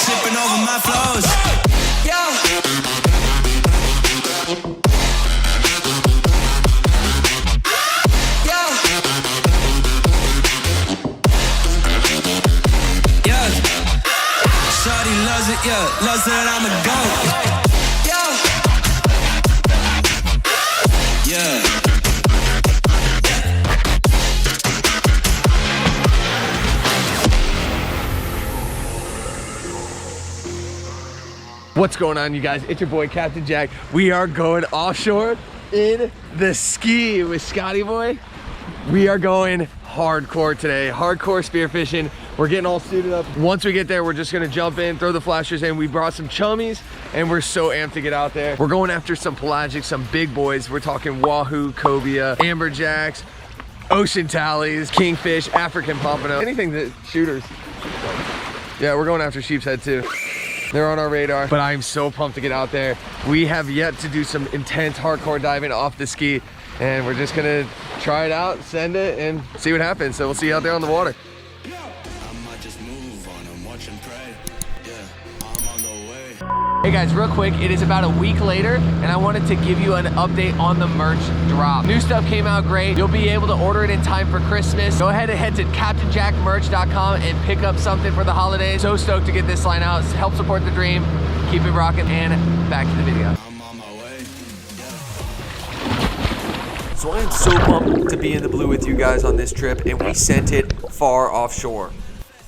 tripping over my flows. Yeah. Shorty loves it, yeah, loves that I'm a goat. Yeah. What's going on, you guys? It's your boy Captain Jack. We are going offshore in the ski with Scotty Boy. We are going hardcore today, hardcore spearfishing. We're getting all suited up. Once we get there, we're just gonna jump in, throw the flashers in. We brought some chummies and we're so amped to get out there. We're going after some pelagic, some big boys. We're talking wahoo, cobia, amberjacks, ocean tallies, kingfish, African pompano, anything that shooters. Yeah, we're going after sheep's head too. They're on our radar, but I'm so pumped to get out there. We have yet to do some intense hardcore diving off the ski, and we're just gonna try it out, send it, and see what happens. So we'll see you out there on the water. Hey guys, real quick, it is about a week later, and I wanted to give you an update on the merch drop. New stuff came out great. You'll be able to order it in time for Christmas. Go ahead and head to CaptainJackMerch.com and pick up something for the holidays. So stoked to get this line out. Help support the dream. Keep it rocking, and back to the video. So I am so pumped to be in the blue with you guys on this trip, and we sent it far offshore.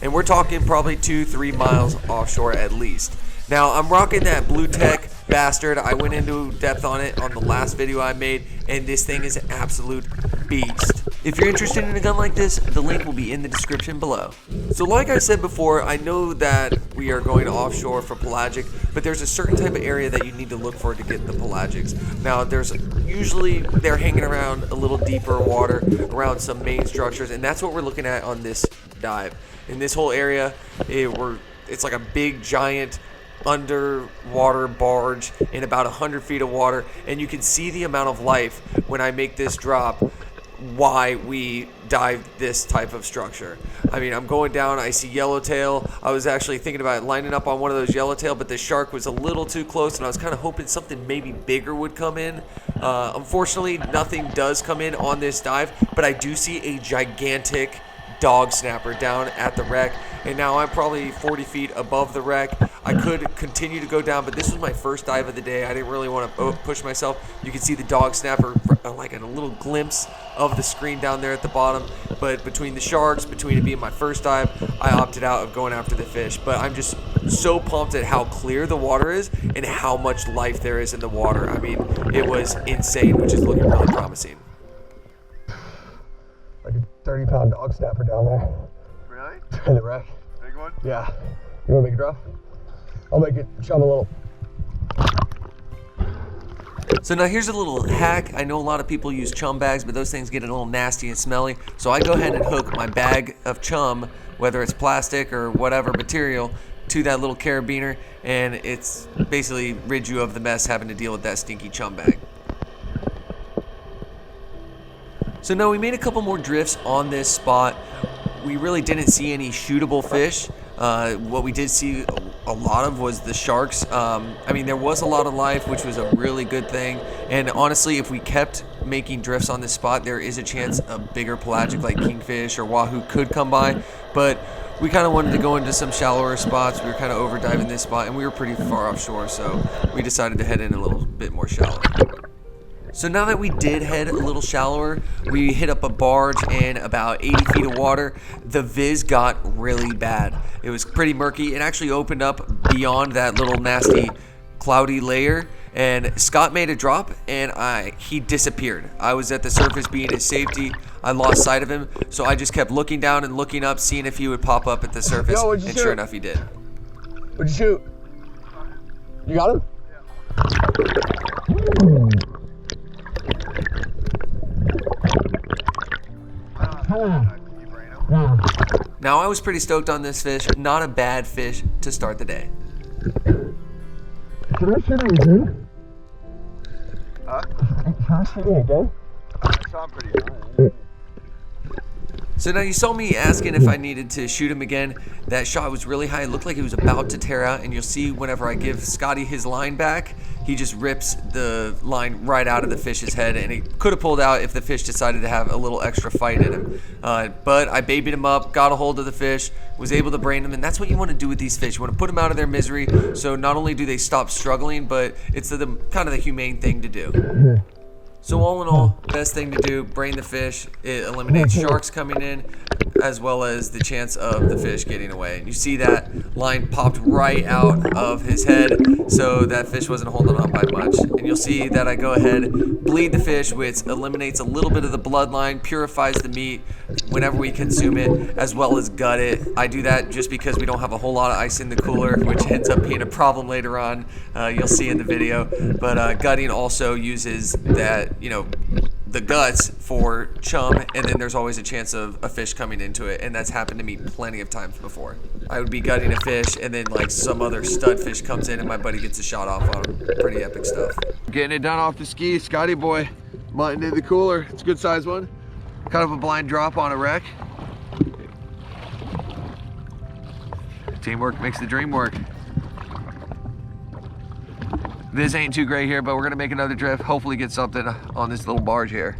And we're talking probably 2-3 miles offshore at least. Now, I'm rocking that Blue Tech bastard. I went into depth on it on the last video I made, and this thing is an absolute beast. If you're interested in a gun like this, the link will be in the description below. So like I said before, I know that we are going offshore for pelagic, but there's a certain type of area that you need to look for to get the pelagics. Now, they're hanging around a little deeper water, around some main structures, and that's what we're looking at on this dive. In this whole area, it's like a big, giant underwater barge in about 100 feet of water, and you can see the amount of life when I make this drop, why we dive this type of structure. I mean, I'm going down, I see yellowtail. I was actually thinking about lining up on one of those yellowtail, but the shark was a little too close, and I was kind of hoping something maybe bigger would come in. Unfortunately, nothing does come in on this dive, but I do see a gigantic dog snapper down at the wreck, and now I'm probably 40 feet above the wreck. I could continue to go down, but this was my first dive of the day. I didn't really want to push myself. You can see the dog snapper like in a little glimpse of the screen down there at the bottom, but between the sharks, between it being my first dive, I opted out of going after the fish. But I'm just so pumped at how clear the water is and how much life there is in the water. I mean, it was insane, which is looking really promising. Like a 30-pound dog snapper down there. Really? In the wreck. Big one? Yeah. You want to make a drop? I'll make it chum a little. So now here's a little hack. I know a lot of people use chum bags, but those things get a little nasty and smelly. So I go ahead and hook my bag of chum, whether it's plastic or whatever material, to that little carabiner, and it's basically rid you of the mess having to deal with that stinky chum bag. So now we made a couple more drifts on this spot. We really didn't see any shootable fish. What we did see a lot of was the sharks. I mean, there was a lot of life, which was a really good thing. And honestly, if we kept making drifts on this spot, there is a chance a bigger pelagic like kingfish or wahoo could come by. But we kind of wanted to go into some shallower spots. We were kind of over diving this spot, and we were pretty far offshore, so we decided to head in a little bit more shallow. So now that we did head a little shallower, we hit up a barge in about 80 feet of water. The viz got really bad. It was pretty murky. It actually opened up beyond that little nasty cloudy layer, and Scott made a drop, and he disappeared. I was at the surface being his safety. I lost sight of him, so I just kept looking down and looking up, seeing if he would pop up at the surface. Yo, what'd you and shoot? Sure enough, he did. What'd you shoot? You got him? Now, I was pretty stoked on this fish. Not a bad fish to start the day. Can I shoot it again? Can I shoot it again? I saw him pretty good. So now you saw me asking if I needed to shoot him again. That shot was really high. It looked like it was about to tear out, and you'll see whenever I give Scotty his line back, he just rips the line right out of the fish's head, and he could have pulled out if the fish decided to have a little extra fight in him. But I babied him up, got a hold of the fish, was able to brain him, and that's what you want to do with these fish. You want to put them out of their misery, so not only do they stop struggling, but it's the kind of the humane thing to do. So all in all, best thing to do, brain the fish. It eliminates sharks coming in, as well as the chance of the fish getting away. And you see that line popped right out of his head, so that fish wasn't holding on by much. And you'll see that I go ahead, bleed the fish, which eliminates a little bit of the bloodline, purifies the meat whenever we consume it, as well as gut it. I do that just because we don't have a whole lot of ice in the cooler, which ends up being a problem later on. You'll see in the video. But gutting also uses that, the guts for chum, and then there's always a chance of a fish coming into it, and that's happened to me plenty of times before. I would be gutting a fish, and then like some other stud fish comes in, and my buddy gets a shot off on him. Pretty epic stuff. Getting it done off the ski, Scotty boy, mutton in the cooler. It's a good size one. Kind of a blind drop on a wreck. Teamwork makes the dream work. This ain't too great here, but we're gonna make another drift, hopefully get something on this little barge here.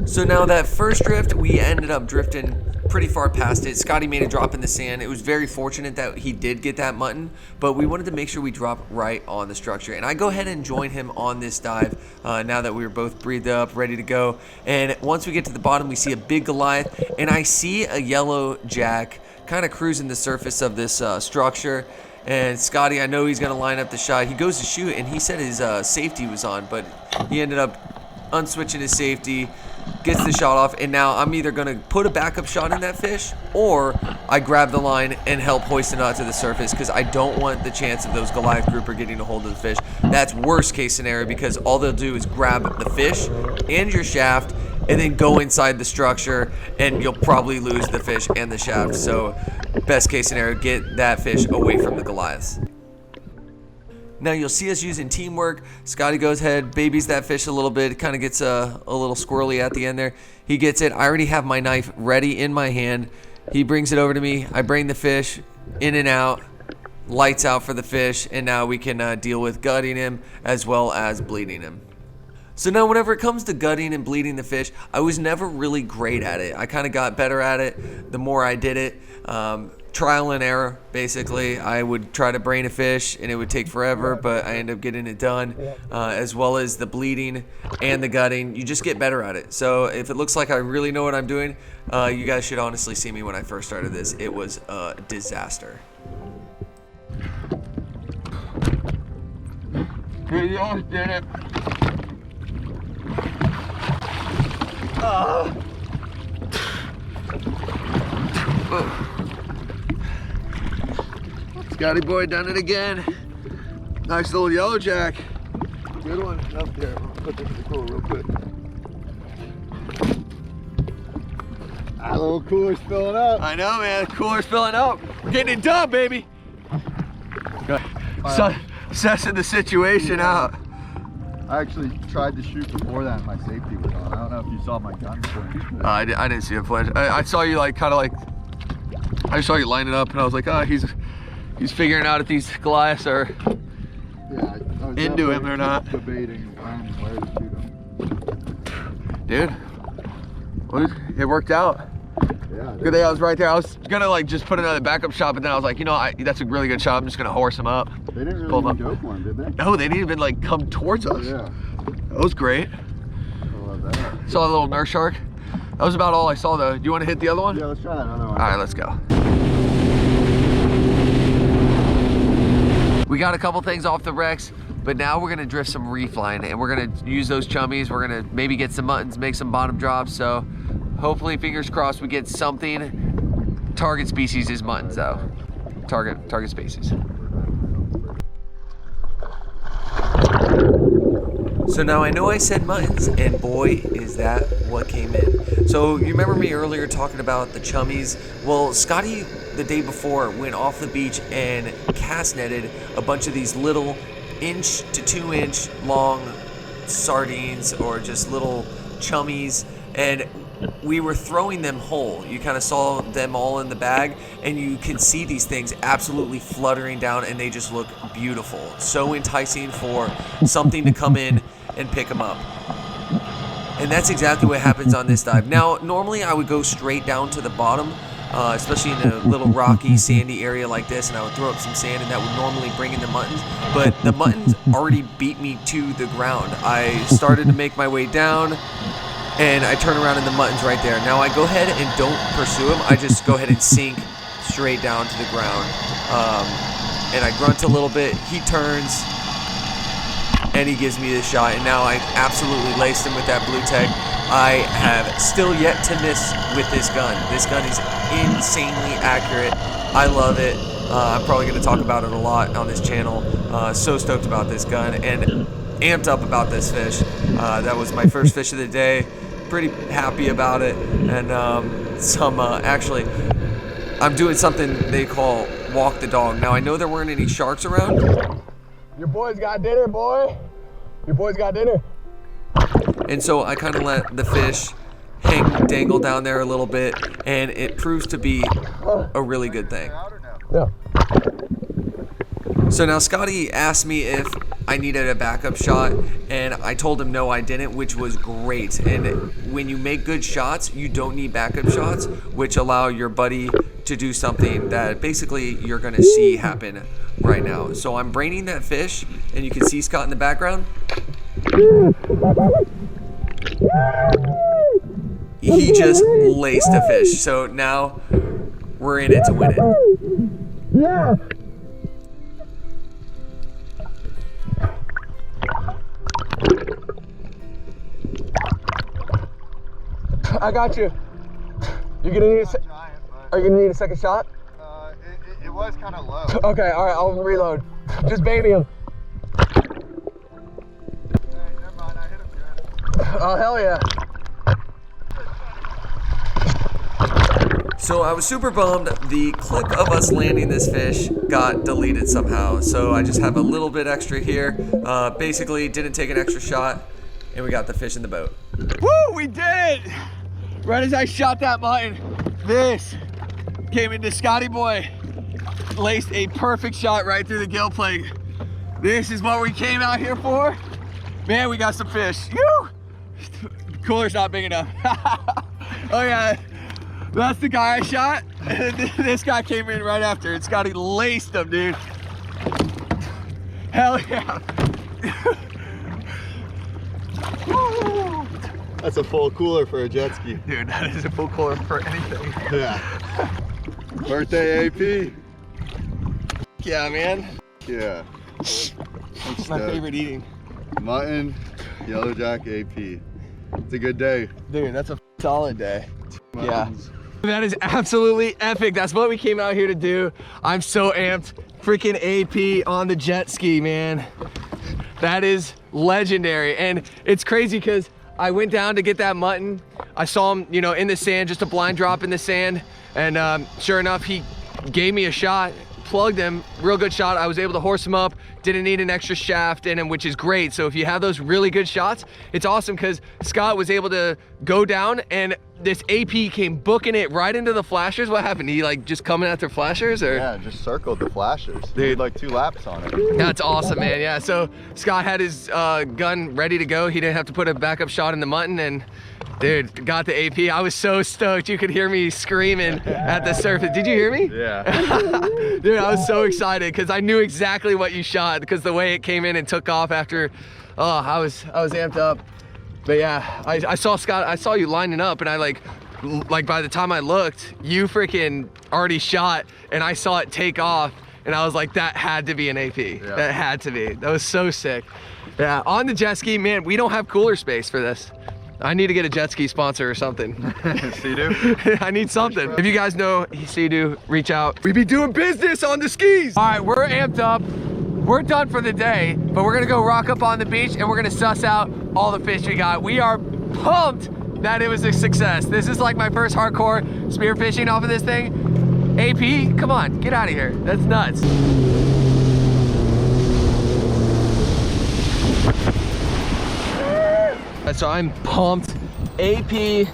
So now that first drift, we ended up drifting pretty far past it. Scotty made a drop in the sand. It was very fortunate that he did get that mutton, but we wanted to make sure we drop right on the structure. And I go ahead and join him on this dive now that we were both breathed up, ready to go. And once we get to the bottom, we see a big Goliath, and I see a yellow jack kind of cruising the surface of this structure. And Scotty, I know he's going to line up the shot. He goes to shoot, and he said his safety was on, but he ended up unswitching his safety, gets the shot off, and now I'm either going to put a backup shot in that fish, or I grab the line and help hoist it out to the surface, because I don't want the chance of those Goliath grouper getting a hold of the fish. That's worst case scenario, because all they'll do is grab the fish and your shaft, and then go inside the structure, and you'll probably lose the fish and the shaft. So best case scenario, get that fish away from the Goliaths. Now you'll see us using teamwork. Scotty goes ahead, babies that fish a little bit, kind of gets a little squirrely at the end there. He gets it. I already have my knife ready in my hand. He brings it over to me. I brain the fish, in and out, lights out for the fish, and now we can deal with gutting him as well as bleeding him. So now whenever it comes to gutting and bleeding the fish, I was never really great at it. I kind of got better at it the more I did it. Trial and error, basically. I would try to brain a fish and it would take forever, but I end up getting it done, as well as the bleeding and the gutting. You just get better at it. So if it looks like I really know what I'm doing, you guys should honestly see me when I first started this. It was a disaster. We almost did it. Scotty boy done it again. Nice little yellow jack. Good one. Up there. I'll put this in the cooler real quick. That little cooler's filling up. I know, man. The cooler's filling up. We're getting it done, baby. So, assessing the situation out. I actually tried to shoot before that and my safety was on. I don't know if you saw my gun flash. I didn't see a flash. I saw you I saw you line it up and I was like, oh, he's figuring out if these Goliaths are into him or not. Debating where to shoot him. Dude, well, it worked out. Yeah. Good thing I was right there. I was gonna just put another backup shot, but then I was like, that's a really good shot. I'm just gonna horse him up. They didn't really even go for him, did they? No, they didn't even come towards us. Yeah. That was great. I love that. Saw a little nurse shark. That was about all I saw though. Do you want to hit the other one? Yeah, let's try another one. All right, let's go. We got a couple things off the wrecks, but now we're gonna drift some reef line and we're gonna use those chummies. We're gonna maybe get some muttons, make some bottom drops. So hopefully, fingers crossed, we get something. Target species is muttons though. Target species. So now I know I said muttons, and boy, is that what came in. So you remember me earlier talking about the chummies? Well, Scotty, the day before, went off the beach and cast netted a bunch of these little 1 to 2 inch long sardines, or just little chummies. And we were throwing them whole. You kind of saw them all in the bag, and you can see these things absolutely fluttering down, and they just look beautiful. So enticing for something to come in and pick them up. And that's exactly what happens on this dive. Now, normally I would go straight down to the bottom, especially in a little rocky, sandy area like this, and I would throw up some sand, and that would normally bring in the muttons. But the muttons already beat me to the ground. I started to make my way down, and I turn around and the mutton's right there. Now I go ahead and don't pursue him. I just go ahead and sink straight down to the ground. And I grunt a little bit. He turns, and he gives me the shot. And now I absolutely laced him with that blue tag. I have still yet to miss with this gun. This gun is insanely accurate. I love it. I'm probably going to talk about it a lot on this channel. So stoked about this gun and amped up about this fish. That was my first fish of the day. Pretty happy about it. And actually, I'm doing something they call walk the dog. Now I know there weren't any sharks around. Your boy's got dinner, boy. Your boy's got dinner. And so I kind of let the fish dangle down there a little bit, and it proves to be a really good thing. Yeah. So now Scotty asked me if I needed a backup shot, and I told him no, I didn't, which was great. And when you make good shots, you don't need backup shots, which allow your buddy to do something that basically you're gonna see happen right now. So I'm braining that fish, and you can see Scott in the background. He just laced a fish. So now we're in it to win it. Yeah. I got you. You're gonna need are you gonna need a second shot? It was kind of low. Okay, all right, I'll reload. Just baby him. Hey, never mind, I hit him good. Oh, hell yeah. So I was super bummed. The clip of us landing this fish got deleted somehow. So I just have a little bit extra here. Basically didn't take an extra shot, and we got the fish in the boat. Woo, we did it! Right as I shot that mutton, this came into Scotty boy. Laced a perfect shot right through the gill plate. This is what we came out here for. Man, we got some fish. Woo! Cooler's not big enough. Oh yeah, that's the guy I shot. This guy came in right after, and Scotty laced him, dude. Hell yeah. That's a full cooler for a jet ski. Dude, that is a full cooler for anything. Yeah. Birthday AP. Yeah, man. Yeah. It's my favorite eating. Mutton, yellowjack AP. It's a good day. Dude, that's a solid day. Muttons. Yeah. That is absolutely epic. That's what we came out here to do. I'm so amped. Freaking AP on the jet ski, man. That is legendary. And it's crazy because I went down to get that mutton. I saw him, you know, in the sand, just a blind drop in the sand. And sure enough, he gave me a shot, plugged him, real good shot. I was able to horse him up, didn't need an extra shaft in him, which is great. So if you have those really good shots, it's awesome because Scott was able to go down and this AP came booking it right into the flashers. What happened? He like just coming after flashers, or? Yeah, just circled the flashers. Dude. Did like 2 laps on it. That's awesome, man. Yeah, so Scott had his gun ready to go. He didn't have to put a backup shot in the mutton, and dude, got the AP. I was so stoked. You could hear me screaming at the surface. Did you hear me? Yeah. Dude, I was so excited because I knew exactly what you shot because the way it came in and took off after, oh, I was amped up. But yeah, I saw Scott, I saw you lining up, and I like by the time I looked, you freaking already shot, and I saw it take off, and I was like, that had to be an AP. Yeah. That had to be. That was so sick. Yeah, on the jet ski, man, we don't have cooler space for this. I need to get a jet ski sponsor or something. Sea-Doo? I need something. If you guys know Sea-Doo, reach out. We be doing business on the skis. All right, we're amped up. We're done for the day, but we're gonna go rock up on the beach and we're gonna suss out all the fish we got. We are pumped that it was a success. This is like my first hardcore spearfishing off of this thing. AP, come on, get out of here. That's nuts. So I'm pumped. AP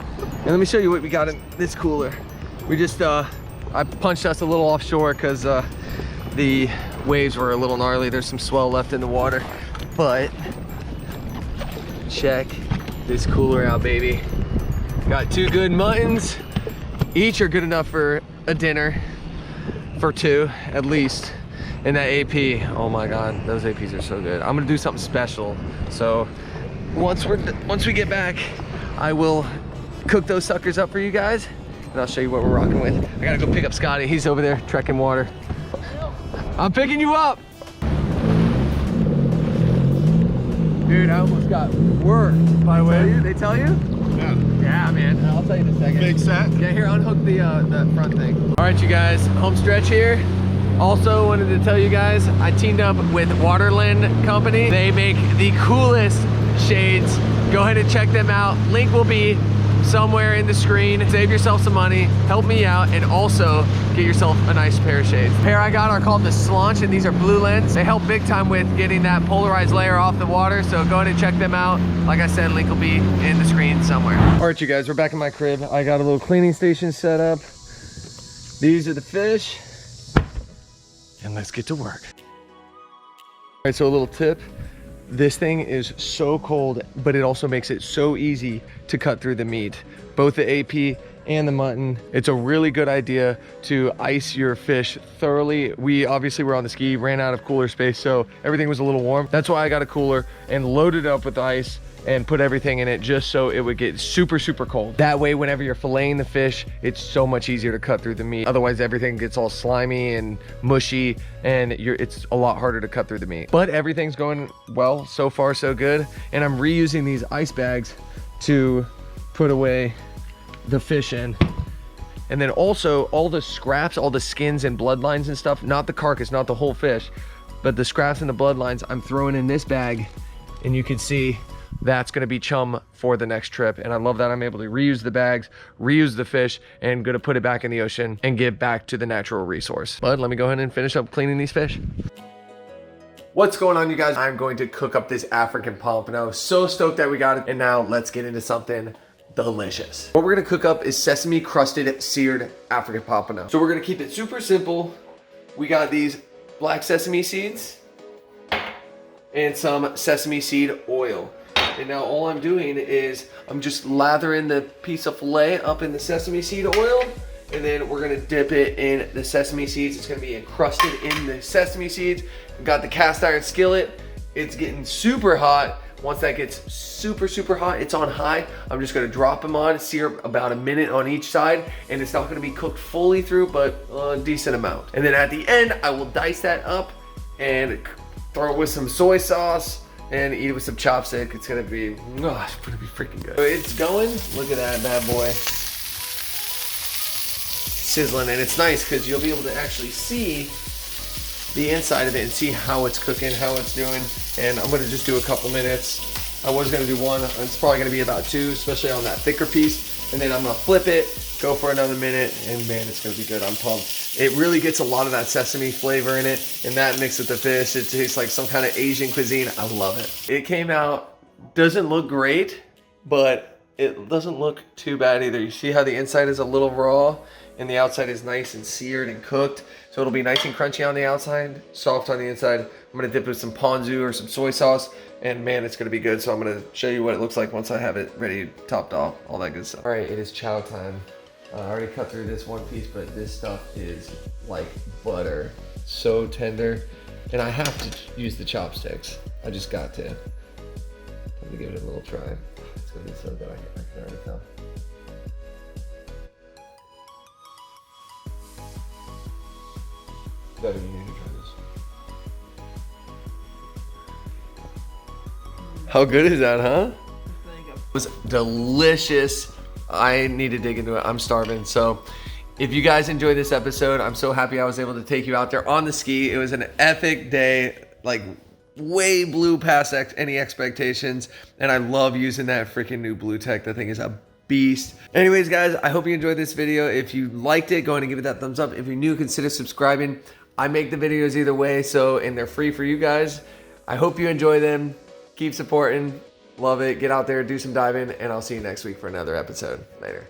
And let me show you what we got in this cooler. We just, I punched us a little offshore because the waves were a little gnarly. There's some swell left in the water, but check this cooler out, baby. Got 2 good muttons. Each are good enough for a dinner for 2 at least. And that AP, oh my God, those APs are so good. I'm gonna do something special. So once we get back, I will cook those suckers up for you guys, and I'll show you what we're rocking with. I gotta go pick up Scotty. He's over there trekking water. I'm picking you up. Dude, I almost got worked, by the way. They tell you? Yeah. Yeah, man. I'll tell you in a second. Big set. Yeah, here, unhook the front thing. All right, you guys, home stretch here. Also wanted to tell you guys, I teamed up with Waterland Company. They make the coolest shades. Go ahead and check them out. Link will be somewhere in the screen. Save yourself some money, help me out, and also get yourself a nice pair of shades. The pair I got are called the Slaunch, and these are blue lens. They help big time with getting that polarized layer off the water, so go ahead and check them out. Like I said, link will be in the screen somewhere. All right, you guys, we're back in my crib. I got a little cleaning station set up. These are the fish, and let's get to work. All right, so a little tip. This thing is so cold, but it also makes it so easy to cut through the meat. Both the AP and the mutton. It's a really good idea to ice your fish thoroughly. We obviously were on the ski, ran out of cooler space, so everything was a little warm. That's why I got a cooler and loaded it up with ice and put everything in it just so it would get super, super cold. That way, whenever you're filleting the fish, it's so much easier to cut through the meat. Otherwise, everything gets all slimy and mushy, and it's a lot harder to cut through the meat. But everything's going well, so far so good. And I'm reusing these ice bags to put away the fish in. And then also all the scraps, all the skins and bloodlines and stuff, not the carcass, not the whole fish, but the scraps and the bloodlines, I'm throwing in this bag, and you can see that's gonna be chum for the next trip. And I love that I'm able to reuse the bags, reuse the fish, and gonna put it back in the ocean and give back to the natural resource. But let me go ahead and finish up cleaning these fish. What's going on, you guys? I'm going to cook up this African pompano. So stoked that we got it. And now let's get into something delicious. What we're gonna cook up is sesame crusted seared African pompano. So we're gonna keep it super simple. We got these black sesame seeds and some sesame seed oil. And now all I'm doing is I'm just lathering the piece of filet up in the sesame seed oil, and then we're gonna dip it in the sesame seeds. It's gonna be encrusted in the sesame seeds. We've got the cast iron skillet. It's getting super hot. Once that gets super, super hot, it's on high. I'm just gonna drop them on, sear about a minute on each side, and it's not gonna be cooked fully through, but a decent amount. And then at the end, I will dice that up and throw it with some soy sauce and eat it with some chopstick. It's gonna be freaking good. It's going. Look at that bad boy. Sizzling, and it's nice because you'll be able to actually see the inside of it and see how it's cooking, how it's doing. And I'm gonna just do a couple minutes. I was gonna do 1. It's probably gonna be about 2, especially on that thicker piece. And then I'm gonna flip it, go for another minute, and man, it's gonna be good. I'm pumped. It really gets a lot of that sesame flavor in it, and that mixed with the fish, it tastes like some kind of Asian cuisine. I love it. It came out, doesn't look great, but it doesn't look too bad either. You see how the inside is a little raw, and the outside is nice and seared and cooked. So it'll be nice and crunchy on the outside, soft on the inside. I'm gonna dip it with some ponzu or some soy sauce, and man, it's gonna be good. So I'm gonna show you what it looks like once I have it ready, topped off, all that good stuff. All right, it is chow time. I already cut through this one piece, but this stuff is like butter. So tender. And I have to use the chopsticks. I just got to. Let me give it a little try. It's gonna be so good, I can already tell. Devin, you need to try this. How good is that, huh? It was delicious. I need to dig into it. I'm starving. So if you guys enjoyed this episode, I'm so happy I was able to take you out there on the ski. It was an epic day, like way blew past any expectations. And I love using that freaking new Blue Tech. That thing is a beast. Anyways, guys, I hope you enjoyed this video. If you liked it, go ahead and give it that thumbs up. If you're new, consider subscribing. I make the videos either way, and they're free for you guys. I hope you enjoy them. Keep supporting. Love it. Get out there, do some diving, and I'll see you next week for another episode. Later.